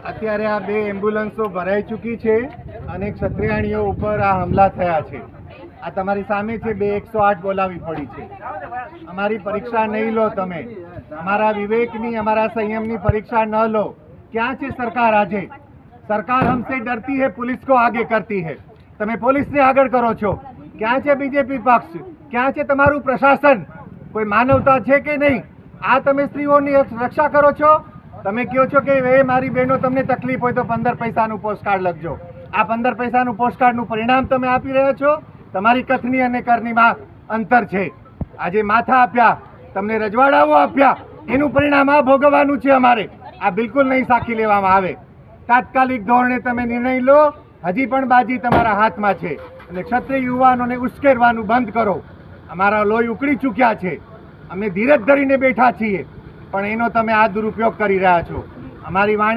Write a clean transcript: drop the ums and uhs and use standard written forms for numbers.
અત્યારે આ બે એમ્બ્યુલન્સો ભરાઈ ચૂકી છે અને ક્ષત્રિયાણીઓ ઉપર આ હુમલા થયા છે। આ તમારી સામે છે, 108 બોલાવી પડી છે। અમારી પરીક્ષા નહીં લો તમે, અમારા વિવેકની, અમારા સંયમની પરીક્ષા ન લો। ક્યાં છે સરકાર? આજે સરકાર हमसे डरती है, पुलिस को आगे करती है। તમે પોલીસને આગળ કરો છો। ક્યાં છે બીજેપી પક્ષ? ક્યાં છે તમારું પ્રશાસન? કોઈ માનવતા છે કે નહીં? આ તમે સ્ત્રીઓની રક્ષા કરો છો। તમે કહો છો કે એ મારી બહેનો તમને તકલીફ હોય તો 15 પૈસાનું પોસ્ટકાર્ડ લખજો। આ 15 પૈસાનું પોસ્ટકાર્ડનું પરિણામ તમે આપી રહ્યા છો। તમારી કથની અને કરનીમાં અંતર છે। આજે માથા આપ્યા, તમને રજવાડાઓ આપ્યા, એનું પરિણામ આ ભોગવવાનું છે અમારે। આ બિલકુલ નહીં સાખી લેવામાં આવે। તાત્કાલિક ધોરણે તમે નિર્ણય લો। હજી પણ બાજી તમારા હાથમાં છે અને ક્ષત્રિય યુવાનોને ઉશ્કેરવાનું બંધ કરો। અમારા લોહી ઉકળી ચૂક્યા છે, અમે ધીરજ ધરીને બેઠા છીએ, પણ એનો તમે આ દુરુપયોગ કરી રહ્યા છો। અમારી વાણી